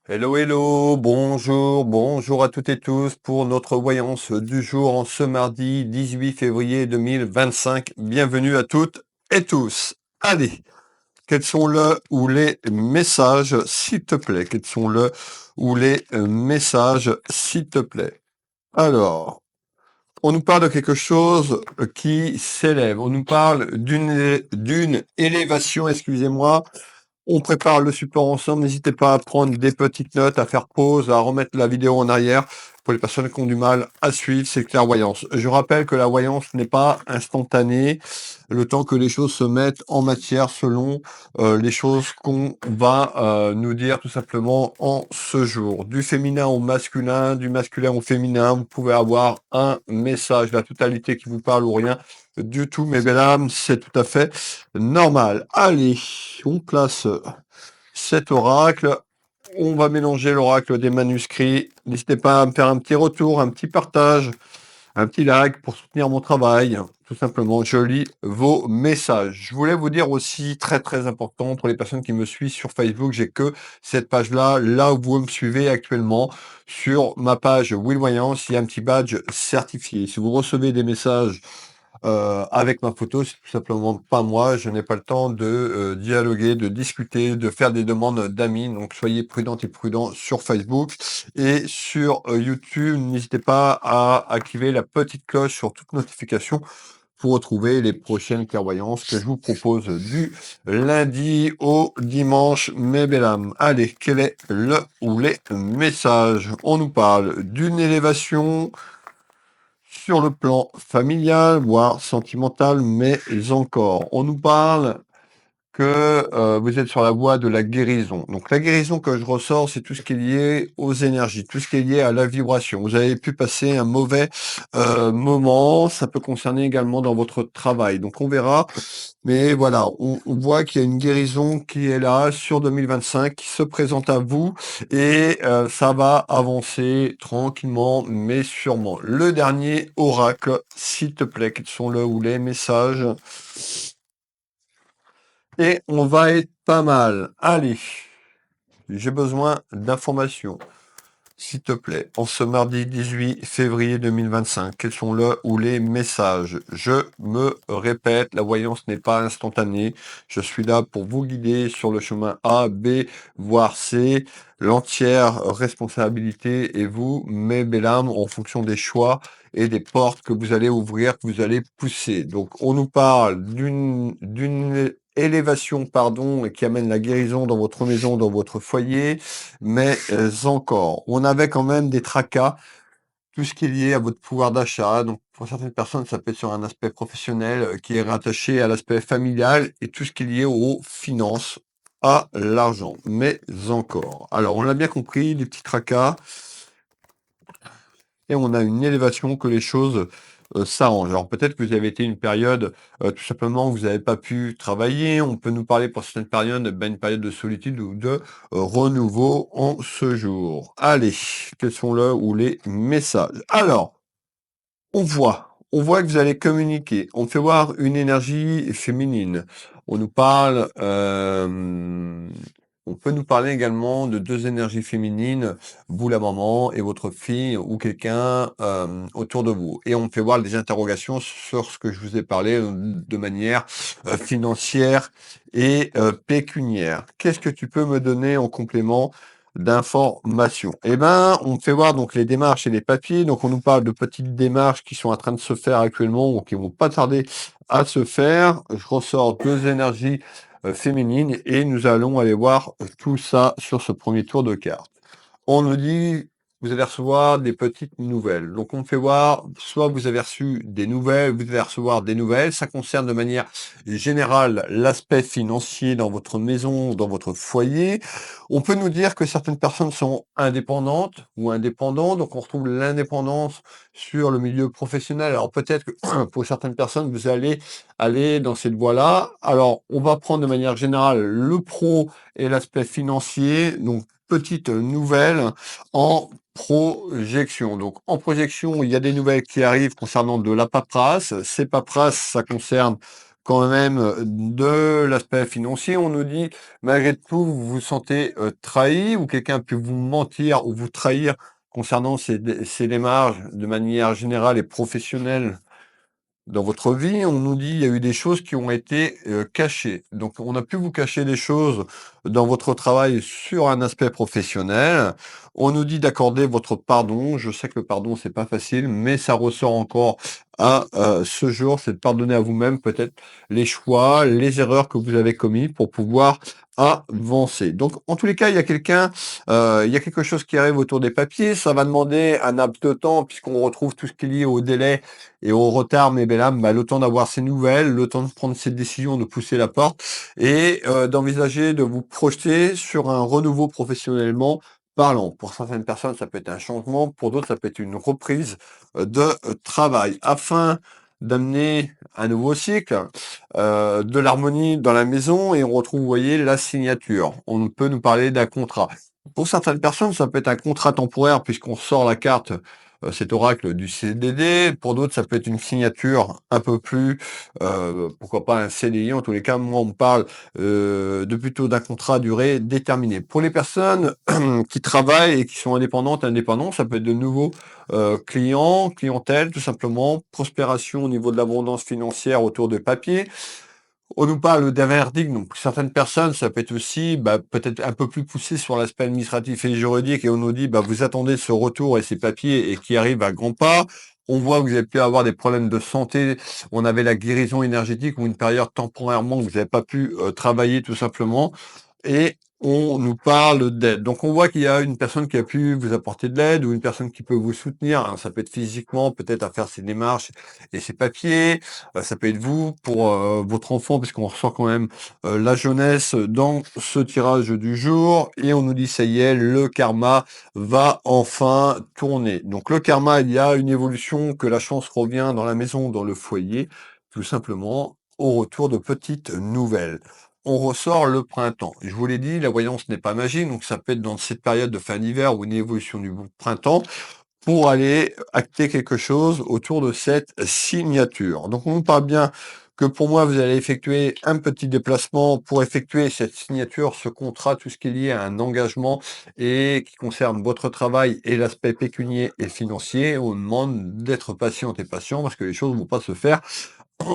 Hello, hello, bonjour à toutes et tous pour notre voyance du jour en ce mardi 18 février 2025. Bienvenue à toutes et tous. Allez, quels sont le ou les messages, s'il te plaît? Quels sont le ou les messages, s'il te plaît? Alors, on nous parle de quelque chose qui s'élève. On nous parle d'une élévation, excusez-moi, on prépare le support ensemble. N'hésitez pas à prendre des petites notes, à faire pause, à remettre la vidéo en arrière. Pour les personnes qui ont du mal à suivre, c'est clairvoyance. Je rappelle que la voyance n'est pas instantanée, le temps que les choses se mettent en matière selon les choses qu'on va nous dire tout simplement en ce jour. Du féminin au masculin, du masculin au féminin, vous pouvez avoir un message, la totalité qui vous parle ou rien du tout, mes belles âmes, c'est tout à fait normal. Allez, on place cet oracle. On va mélanger l'oracle des manuscrits. N'hésitez pas à me faire un petit retour, un petit partage, un petit like pour soutenir mon travail. Tout simplement, je lis vos messages. Je voulais vous dire aussi, très important, pour les personnes qui me suivent sur Facebook, j'ai que cette page-là, là où vous me suivez actuellement, sur ma page Will Voyance, il y a un petit badge certifié. Si vous recevez des messages avec ma photo, c'est tout simplement pas moi. Je n'ai pas le temps de dialoguer, de discuter, de faire des demandes d'amis. Donc soyez prudentes et prudents sur Facebook et sur YouTube. N'hésitez pas à activer la petite cloche sur toute notification pour retrouver les prochaines clairvoyances que je vous propose du lundi au dimanche, mes belles âmes. Allez, quel est le ou les messages? On nous parle d'une élévation sur le plan familial, voire sentimental, mais encore. On nous parle que vous êtes sur la voie de la guérison. Donc la guérison que je ressors, c'est tout ce qui est lié aux énergies, tout ce qui est lié à la vibration. Vous avez pu passer un mauvais moment, ça peut concerner également dans votre travail. Donc on verra, mais voilà, on voit qu'il y a une guérison qui est là sur 2025, qui se présente à vous, et ça va avancer tranquillement, mais sûrement. Le dernier oracle, s'il te plaît, quels sont le ou les messages? Et on va être pas mal. Allez, j'ai besoin d'informations, s'il te plaît. En ce mardi 18 février 2025, quels sont le ou les messages? Je me répète, la voyance n'est pas instantanée. Je suis là pour vous guider sur le chemin A, B, voire C. L'entière responsabilité est vous, mes belles âmes, en fonction des choix et des portes que vous allez ouvrir, que vous allez pousser. Donc, on nous parle d'une élévation, pardon, qui amène la guérison dans votre maison, dans votre foyer, mais encore, on avait quand même des tracas, tout ce qui est lié à votre pouvoir d'achat. Donc, pour certaines personnes, ça peut être sur un aspect professionnel qui est rattaché à l'aspect familial et tout ce qui est lié aux finances, à l'argent, mais encore. Alors, on l'a bien compris, des petits tracas, et on a une élévation que les choses s'arrangent. Alors peut-être que vous avez été une période, tout simplement, où vous n'avez pas pu travailler. On peut nous parler pour certaines périodes, ben, une période de solitude ou de renouveau en ce jour. Allez, quels sont le ou les messages? Alors, on voit que vous allez communiquer. On fait voir une énergie féminine. On nous parle, on peut nous parler également de 2 énergies féminines, vous la maman et votre fille ou quelqu'un, autour de vous. Et on me fait voir des interrogations sur ce que je vous ai parlé, de manière, financière et pécuniaire. Qu'est-ce que tu peux me donner en complément d'informations? Eh ben, on me fait voir donc les démarches et les papiers. Donc, on nous parle de petites démarches qui sont en train de se faire actuellement ou qui vont pas tarder à se faire. Je ressors 2 énergies féminines et nous allons aller voir tout ça sur ce premier tour de cartes. On nous dit, vous allez recevoir des petites nouvelles. Donc, on me fait voir, soit vous avez reçu des nouvelles, vous allez recevoir des nouvelles. Ça concerne de manière générale l'aspect financier dans votre maison, dans votre foyer. On peut nous dire que certaines personnes sont indépendantes ou indépendants. Donc, on retrouve l'indépendance sur le milieu professionnel. Alors, peut-être que pour certaines personnes, vous allez aller dans cette voie-là. Alors, on va prendre de manière générale le pro et l'aspect financier. Donc, petite nouvelle en projection. Donc, en projection, il y a des nouvelles qui arrivent concernant de la paperasse. Ces paperasses, ça concerne quand même de l'aspect financier. On nous dit, malgré tout, vous vous sentez trahi ou quelqu'un a pu vous mentir ou vous trahir concernant ces démarches de manière générale et professionnelle dans votre vie. On nous dit il y a eu des choses qui ont été cachées. Donc, on a pu vous cacher des choses dans votre travail sur un aspect professionnel. On nous dit d'accorder votre pardon. Je sais que le pardon, c'est pas facile, mais ça ressort encore à ce jour. C'est de pardonner à vous-même peut-être les choix, les erreurs que vous avez commis pour pouvoir avancer. Donc, en tous les cas, il y a quelque chose qui arrive autour des papiers. Ça va demander un laps de temps puisqu'on retrouve tout ce qui est lié au délai et au retard, mais ben là, bah, le temps d'avoir ces nouvelles, le temps de prendre cette décision, de pousser la porte et d'envisager de vous projeter sur un renouveau professionnellement parlant. Pour certaines personnes, ça peut être un changement, pour d'autres, ça peut être une reprise de travail afin d'amener un nouveau cycle, de l'harmonie dans la maison et on retrouve, vous voyez, la signature. On peut nous parler d'un contrat. Pour certaines personnes, ça peut être un contrat temporaire puisqu'on sort la carte cet oracle du CDD. Pour d'autres, ça peut être une signature un peu plus, pourquoi pas un CDI. En tous les cas, moi, on me parle de plutôt d'un contrat à durée déterminée. Pour les personnes qui travaillent et qui sont indépendants, ça peut être de nouveaux clients, clientèle, tout simplement, prospération au niveau de l'abondance financière autour de papier. On nous parle d'un verdict, donc pour certaines personnes, ça peut être aussi peut-être un peu plus poussé sur l'aspect administratif et juridique, et on nous dit vous attendez ce retour et ces papiers et qui arrivent à grands pas. On voit que vous avez pu avoir des problèmes de santé, on avait la guérison énergétique ou une période temporairement que vous n'avez pas pu travailler tout simplement et on nous parle d'aide. Donc on voit qu'il y a une personne qui a pu vous apporter de l'aide ou une personne qui peut vous soutenir. Alors, ça peut être physiquement, peut-être à faire ses démarches et ses papiers. Ça peut être vous pour votre enfant, puisqu'on ressent quand même la jeunesse dans ce tirage du jour. Et on nous dit, ça y est, le karma va enfin tourner. Donc le karma, il y a une évolution, que la chance revient dans la maison, dans le foyer, tout simplement au retour de petites nouvelles. On ressort le printemps. Je vous l'ai dit, la voyance n'est pas magique, donc ça peut être dans cette période de fin d'hiver ou une évolution du printemps pour aller acter quelque chose autour de cette signature. Donc on nous parle bien que pour moi, vous allez effectuer un petit déplacement pour effectuer cette signature, ce contrat, tout ce qui est lié à un engagement et qui concerne votre travail et l'aspect pécunier et financier. On demande d'être patiente et patient parce que les choses ne vont pas se faire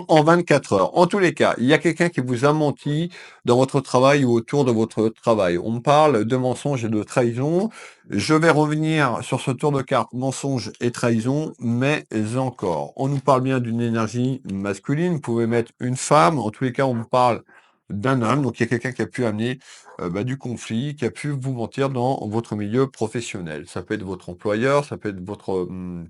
en 24 heures. En tous les cas, il y a quelqu'un qui vous a menti dans votre travail ou autour de votre travail. On me parle de mensonges et de trahison. Je vais revenir sur ce tour de carte mensonge et trahison, mais encore. On nous parle bien d'une énergie masculine. Vous pouvez mettre une femme. En tous les cas, on me parle d'un homme. Donc, il y a quelqu'un qui a pu amener du conflit, qui a pu vous mentir dans votre milieu professionnel. Ça peut être votre employeur, ça peut être votre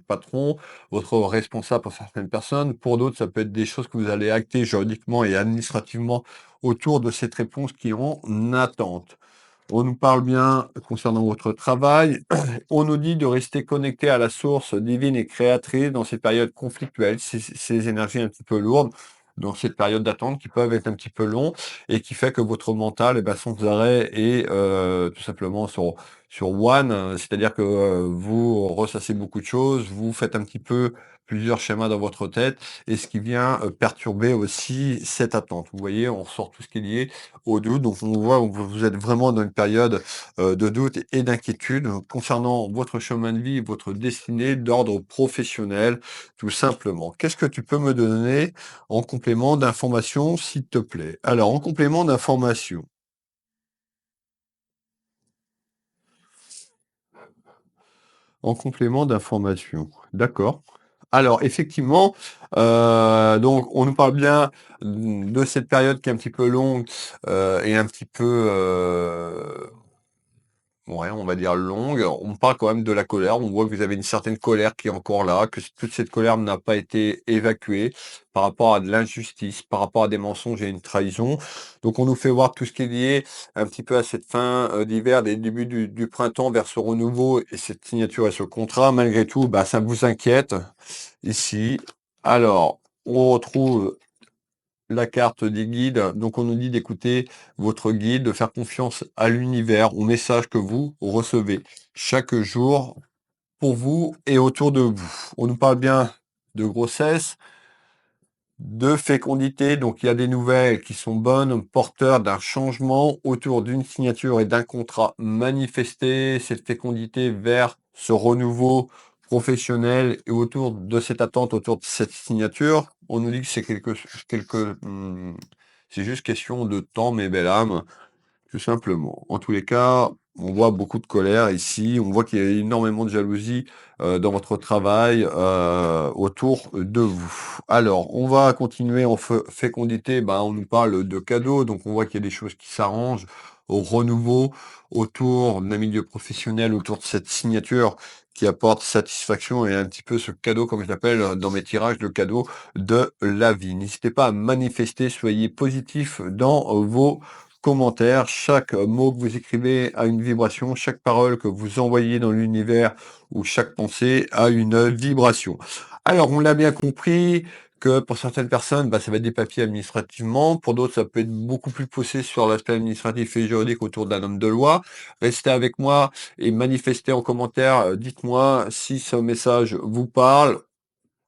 patron, votre responsable pour certaines personnes. Pour d'autres, ça peut être des choses que vous allez acter juridiquement et administrativement autour de cette réponse qui est en attente. On nous parle bien concernant votre travail. On nous dit de rester connecté à la source divine et créatrice dans ces périodes conflictuelles, ces énergies un petit peu lourdes, dans cette période d'attente qui peuvent être un petit peu longs et qui fait que votre mental, sans arrêt est tout simplement sur one, c'est-à-dire que vous ressassez beaucoup de choses, vous faites un petit peu plusieurs schémas dans votre tête et ce qui vient perturber aussi cette attente. Vous voyez, on ressort tout ce qui est lié au doute. Donc on voit que vous êtes vraiment dans une période de doute et d'inquiétude concernant votre chemin de vie, votre destinée d'ordre professionnel, tout simplement. Qu'est-ce que tu peux me donner en complément d'information, s'il te plaît? Alors, en complément d'information. En complément d'information. D'accord. Alors effectivement, donc on nous parle bien de cette période qui est un petit peu longue, et un petit peu, ouais, on va dire longue. On parle quand même de la colère. On voit que vous avez une certaine colère qui est encore là, que toute cette colère n'a pas été évacuée par rapport à de l'injustice, par rapport à des mensonges et une trahison. Donc on nous fait voir tout ce qui est lié un petit peu à cette fin d'hiver, des débuts du printemps vers ce renouveau et cette signature et ce contrat. Malgré tout, ça vous inquiète ici. Alors, on retrouve la carte des guides. Donc on nous dit d'écouter votre guide, de faire confiance à l'univers, au message que vous recevez chaque jour pour vous et autour de vous. On nous parle bien de grossesse, de fécondité. Donc, il y a des nouvelles qui sont bonnes, porteurs d'un changement autour d'une signature et d'un contrat manifesté. Cette fécondité vers ce renouveau professionnel et autour de cette attente, autour de cette signature, on nous dit que c'est c'est juste question de temps, mes belles âmes. Tout simplement. En tous les cas, on voit beaucoup de colère ici, on voit qu'il y a énormément de jalousie dans votre travail autour de vous. Alors, on va continuer en fécondité. Ben, on nous parle de cadeaux, donc on voit qu'il y a des choses qui s'arrangent au renouveau autour d'un milieu professionnel, autour de cette signature qui apporte satisfaction et un petit peu ce cadeau, comme je l'appelle dans mes tirages, le cadeau de la vie. N'hésitez pas à manifester, soyez positif dans vos commentaires. Chaque mot que vous écrivez a une vibration, chaque parole que vous envoyez dans l'univers ou chaque pensée a une vibration. Alors, on l'a bien compris que pour certaines personnes, bah, ça va être des papiers administrativement. Pour d'autres, ça peut être beaucoup plus poussé sur l'aspect administratif et juridique autour d'un homme de loi. Restez avec moi et manifestez en commentaire. Dites-moi si ce message vous parle.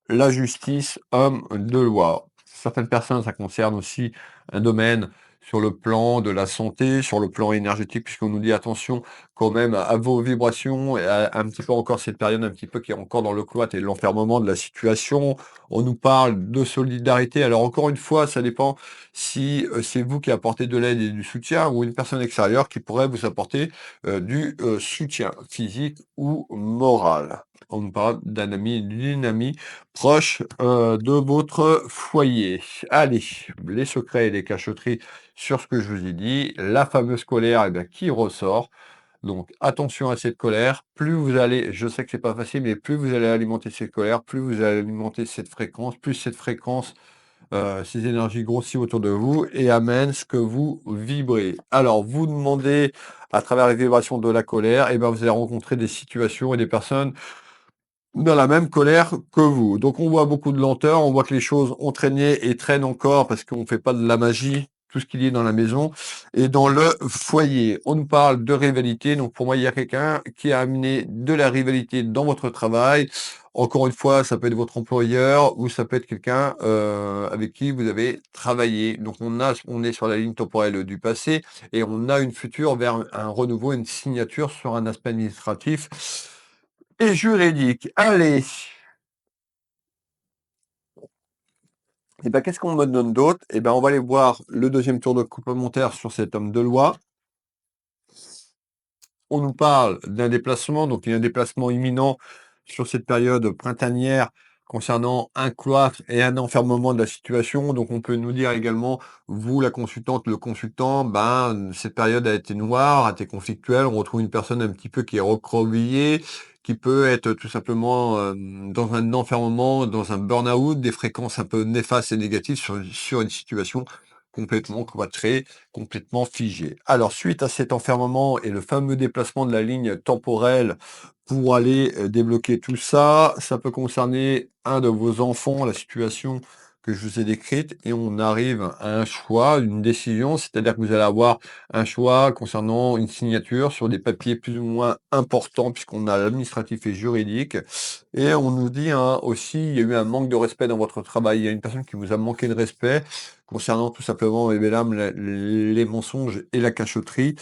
La justice, homme de loi. Certaines personnes, ça concerne aussi un domaine sur le plan de la santé, sur le plan énergétique, puisqu'on nous dit attention quand même à vos vibrations et à un petit peu encore cette période un petit peu qui est encore dans le cloître et l'enfermement de la situation. On nous parle de solidarité. Alors encore une fois, ça dépend si c'est vous qui apportez de l'aide et du soutien ou une personne extérieure qui pourrait vous apporter du soutien physique ou moral. On nous parle d'un ami, d'une amie proche de votre foyer. Allez, les secrets et les cachotteries sur ce que je vous ai dit. La fameuse colère, eh bien, qui ressort. Donc attention à cette colère. Plus vous allez, je sais que c'est pas facile, mais plus vous allez alimenter cette colère, plus vous allez alimenter cette fréquence, plus cette fréquence, ces énergies grossissent autour de vous et amènent ce que vous vibrez. Alors vous demandez à travers les vibrations de la colère, et ben vous allez rencontrer des situations et des personnes dans la même colère que vous. Donc on voit beaucoup de lenteur, on voit que les choses ont traîné et traînent encore parce qu'on ne fait pas de la magie, tout ce qu'il y a dans la maison et dans le foyer. On nous parle de rivalité, donc pour moi il y a quelqu'un qui a amené de la rivalité dans votre travail. Encore une fois, ça peut être votre employeur ou ça peut être quelqu'un avec qui vous avez travaillé. Donc on est sur la ligne temporelle du passé et on a une future vers un renouveau, une signature sur un aspect administratif et juridique. Allez. Et ben, qu'est-ce qu'on me donne d'autre? Et ben, on va aller voir le deuxième tour de complémentaire sur cet homme de loi. On nous parle d'un déplacement, donc il y a un déplacement imminent sur cette période printanière concernant un cloître et un enfermement de la situation. Donc on peut nous dire également, vous, la consultante, le consultant, ben, cette période a été noire, a été conflictuelle. On retrouve une personne un petit peu qui est recroquevillée, qui peut être tout simplement dans un enfermement, dans un burn-out, des fréquences un peu néfastes et négatives sur une situation complètement cloîtrée, complètement figé. Alors, suite à cet enfermement et le fameux déplacement de la ligne temporelle pour aller débloquer tout ça, ça peut concerner un de vos enfants, la situation que je vous ai décrite, et on arrive à un choix, une décision, c'est-à-dire que vous allez avoir un choix concernant une signature sur des papiers plus ou moins importants, puisqu'on a l'administratif et juridique, et on nous dit hein, aussi, il y a eu un manque de respect dans votre travail, il y a une personne qui vous a manqué de respect, concernant tout simplement, eh bien, les mensonges et la cachotterie,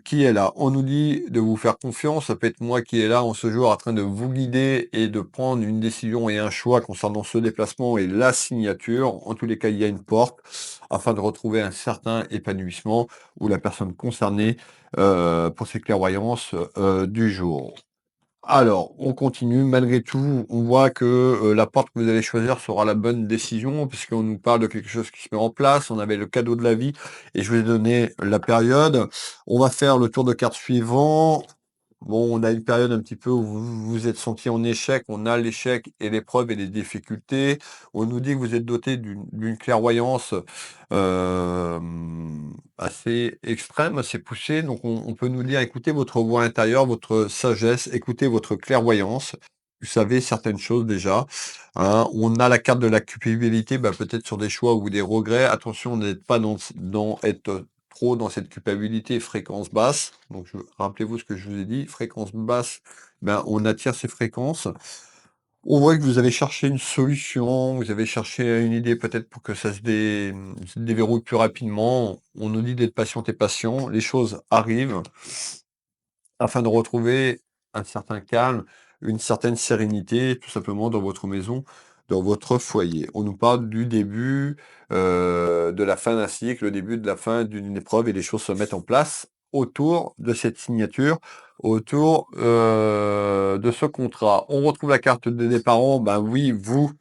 qui est là. On nous dit de vous faire confiance, ça peut être moi qui est là en ce jour en train de vous guider et de prendre une décision et un choix concernant ce déplacement et la signature. En tous les cas, il y a une porte afin de retrouver un certain épanouissement où la personne concernée pour ses clairvoyances du jour. Alors, on continue. Malgré tout, on voit que la porte que vous allez choisir sera la bonne décision, puisqu'on nous parle de quelque chose qui se met en place. On avait le cadeau de la vie et je vous ai donné la période. On va faire le tour de cartes suivant. Bon, on a une période un petit peu où vous vous êtes senti en échec. On a l'échec et l'épreuve et les difficultés. On nous dit que vous êtes doté d'une clairvoyance assez extrême, assez poussée. Donc, on peut nous dire, écoutez votre voix intérieure, votre sagesse, écoutez votre clairvoyance. Vous savez certaines choses déjà. Hein. On a la carte de la culpabilité, bah, peut-être sur des choix ou des regrets. Attention, n'êtes pas dans être trop dans cette culpabilité, fréquence basse. Donc, rappelez-vous ce que je vous ai dit, fréquence basse, ben, on attire ces fréquences. On voit que vous avez cherché une solution, vous avez cherché une idée peut-être pour que ça se déverrouille plus rapidement. On nous dit d'être patient et patient, les choses arrivent afin de retrouver un certain calme, une certaine sérénité, tout simplement dans votre maison, dans votre foyer. On nous parle du début, de la fin d'un cycle, le début de la fin d'une épreuve et les choses se mettent en place autour de cette signature, autour, de ce contrat. On retrouve la carte des parents, ben oui, vous,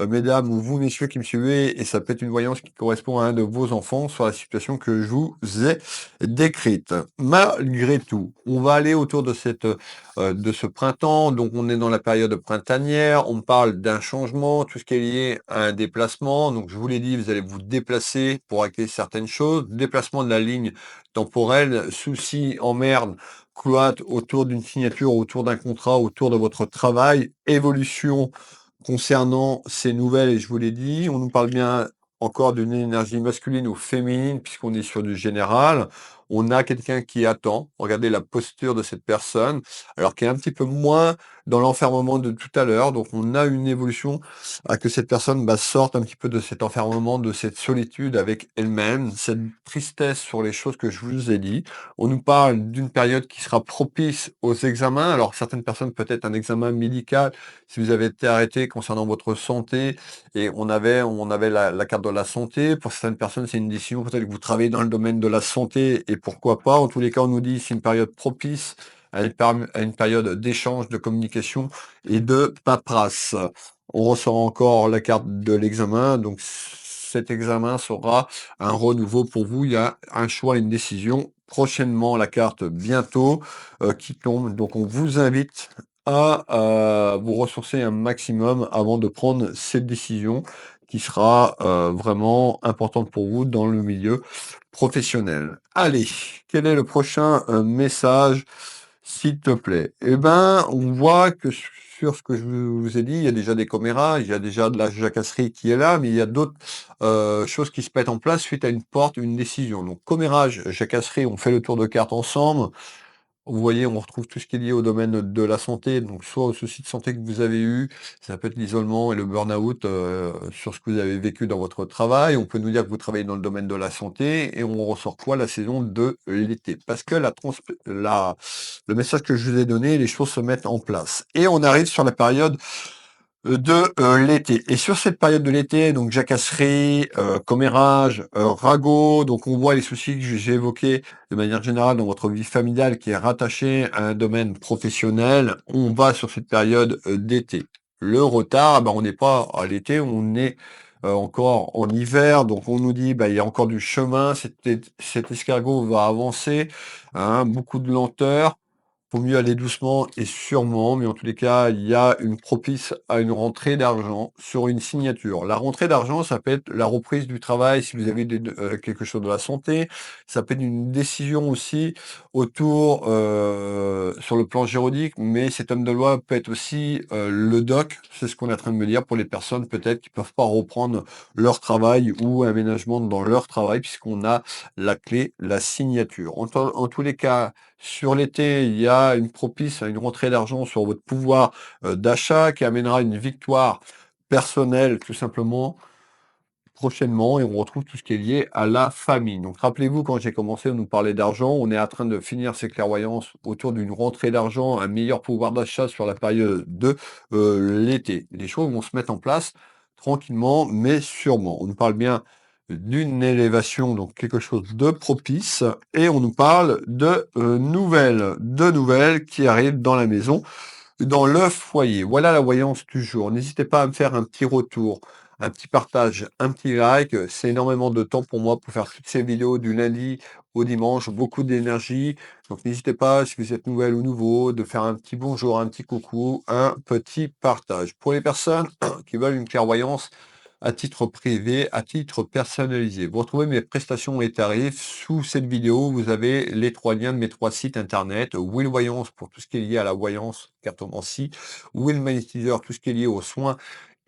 mesdames ou vous, messieurs qui me suivez et ça peut être une voyance qui correspond à un de vos enfants sur la situation que je vous ai décrite. Malgré tout, on va aller autour de ce printemps, donc on est dans la période printanière, on parle d'un changement, tout ce qui est lié à un déplacement. Donc je vous l'ai dit, vous allez vous déplacer pour acquérir certaines choses, déplacement de la ligne temporelle, soucis, emmerde, cloître autour d'une signature, autour d'un contrat, autour de votre travail, évolution concernant ces nouvelles, et je vous l'ai dit, on nous parle bien encore d'une énergie masculine ou féminine, puisqu'on est sur du général. On a quelqu'un qui attend. Regardez la posture de cette personne, alors qui est un petit peu moins dans l'enfermement de tout à l'heure. Donc, on a une évolution à que cette personne sorte un petit peu de cet enfermement, de cette solitude avec elle-même, cette tristesse sur les choses que je vous ai dit. On nous parle d'une période qui sera propice aux examens. Alors, certaines personnes, peut-être un examen médical, si vous avez été arrêté concernant votre santé, et on avait la carte de la santé. Pour certaines personnes, c'est une décision, peut-être que vous travaillez dans le domaine de la santé et pourquoi pas. En tous les cas, on nous dit c'est une période propice à une période d'échange, de communication et de paperasse. On ressort encore la carte de l'examen, donc cet examen sera un renouveau pour vous. Il y a un choix, une décision. Prochainement, la carte bientôt qui tombe. Donc on vous invite à vous ressourcer un maximum avant de prendre cette décision qui sera vraiment importante pour vous dans le milieu professionnel. Allez, quel est le prochain message, s'il te plaît? Eh ben, on voit que sur ce que je vous ai dit, il y a déjà des commérages, il y a déjà de la jacasserie qui est là, mais il y a d'autres choses qui se mettent en place suite à une porte, une décision. Donc, commérage, jacasserie, on fait le tour de carte ensemble. Vous voyez, on retrouve tout ce qui est lié au domaine de la santé, donc soit aux soucis de santé que vous avez eus, ça peut être l'isolement et le burn-out, sur ce que vous avez vécu dans votre travail. On peut nous dire que vous travaillez dans le domaine de la santé et on ressort quoi? La saison de l'été. Parce que le message que je vous ai donné, les choses se mettent en place. Et on arrive sur la période l'été. Et sur cette période de l'été, donc jacasserie, commérage, ragot, donc on voit les soucis que j'ai évoqués de manière générale dans votre vie familiale qui est rattachée à un domaine professionnel. On va sur cette période d'été. Le retard, on n'est pas à l'été, on est encore en hiver, donc on nous dit il y a encore du chemin, cet escargot va avancer, hein, beaucoup de lenteur. Faut mieux aller doucement et sûrement, mais en tous les cas, il y a une propice à une rentrée d'argent sur une signature. La rentrée d'argent, ça peut être la reprise du travail si vous avez quelque chose de la santé. Ça peut être une décision aussi autour, sur le plan juridique, mais cet homme de loi peut être aussi le doc. C'est ce qu'on est en train de me dire pour les personnes peut-être qui peuvent pas reprendre leur travail ou aménagement dans leur travail, puisqu'on a la clé, la signature. En tous les cas, sur l'été, il y a une propice à une rentrée d'argent sur votre pouvoir d'achat qui amènera une victoire personnelle tout simplement prochainement, et on retrouve tout ce qui est lié à la famille. Donc rappelez-vous, quand j'ai commencé, on nous parlait d'argent, on est en train de finir ces clairvoyances autour d'une rentrée d'argent, un meilleur pouvoir d'achat sur la période de l'été. Les choses vont se mettre en place tranquillement, mais sûrement. On nous parle bien d'une élévation, donc quelque chose de propice, et on nous parle de nouvelles qui arrivent dans la maison, dans le foyer. Voilà la voyance du jour. N'hésitez pas à me faire un petit retour, un petit partage, un petit like. C'est énormément de temps pour moi pour faire toutes ces vidéos du lundi au dimanche, beaucoup d'énergie. Donc n'hésitez pas, si vous êtes nouvelle ou nouveau, de faire un petit bonjour, un petit coucou, un petit partage. Pour les personnes qui veulent une clairvoyance à titre privé, à titre personnalisé. Vous retrouvez mes prestations et tarifs sous cette vidéo. Vous avez les 3 liens de mes 3 sites internet. Will Voyance pour tout ce qui est lié à la voyance, cartomancie. Will Magnétiseur, tout ce qui est lié aux soins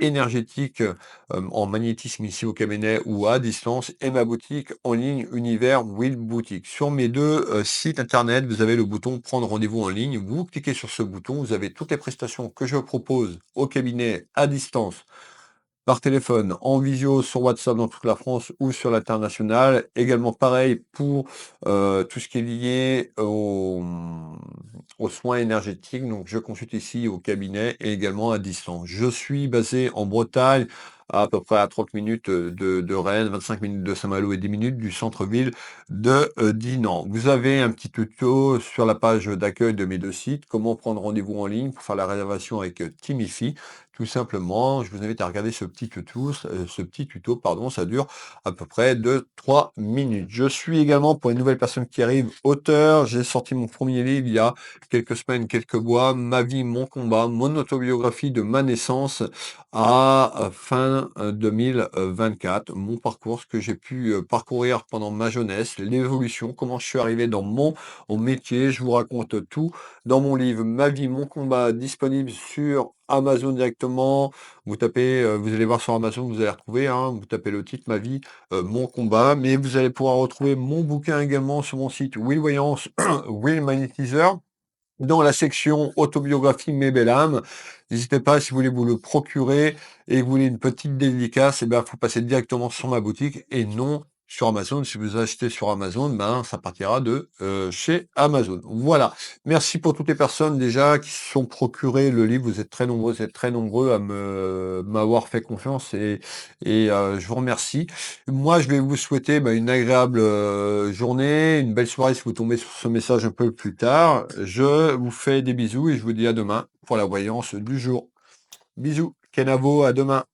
énergétique en magnétisme ici au cabinet ou à distance, et ma boutique en ligne Univers Will Boutique. Sur mes deux sites internet, vous avez le bouton prendre rendez-vous en ligne. Vous cliquez sur ce bouton, vous avez toutes les prestations que je propose au cabinet à distance par téléphone, en visio, sur WhatsApp dans toute la France ou sur l'international. Également pareil pour tout ce qui est lié aux soins énergétiques. Donc je consulte ici au cabinet et également à distance. Je suis basé en Bretagne, à peu près à 30 minutes de Rennes, 25 minutes de Saint-Malo et 10 minutes du centre-ville de Dinan. Vous avez un petit tuto sur la page d'accueil de mes deux sites, comment prendre rendez-vous en ligne pour faire la réservation avec Timify. Tout simplement, je vous invite à regarder ce petit tuto, pardon, ça dure à peu près de 3 minutes. Je suis également, pour les nouvelles personnes qui arrivent, auteur. J'ai sorti mon premier livre il y a quelques semaines, quelques mois, Ma vie, mon combat, mon autobiographie de ma naissance à fin 2024. Mon parcours, ce que j'ai pu parcourir pendant ma jeunesse, l'évolution, comment je suis arrivé dans mon métier. Je vous raconte tout dans mon livre Ma vie, mon combat, disponible sur Amazon directement. Vous tapez, vous allez voir sur Amazon, vous allez retrouver, hein, vous tapez le titre Ma vie, mon combat, mais vous allez pouvoir retrouver mon bouquin également sur mon site Will Voyance, Will Magnétiseur. Dans la section autobiographie Mes belles âmes, n'hésitez pas si vous voulez vous le procurer et que vous voulez une petite dédicace, et ben faut passer directement sur ma boutique et non sur Amazon. Si vous achetez sur Amazon, ben ça partira de chez Amazon. Voilà. Merci pour toutes les personnes déjà qui se sont procuré le livre. Vous êtes très nombreux à m'avoir fait confiance et je vous remercie. Moi, je vais vous souhaiter une agréable journée, une belle soirée si vous tombez sur ce message un peu plus tard. Je vous fais des bisous et je vous dis à demain pour la voyance du jour. Bisous, Kenavo, à demain.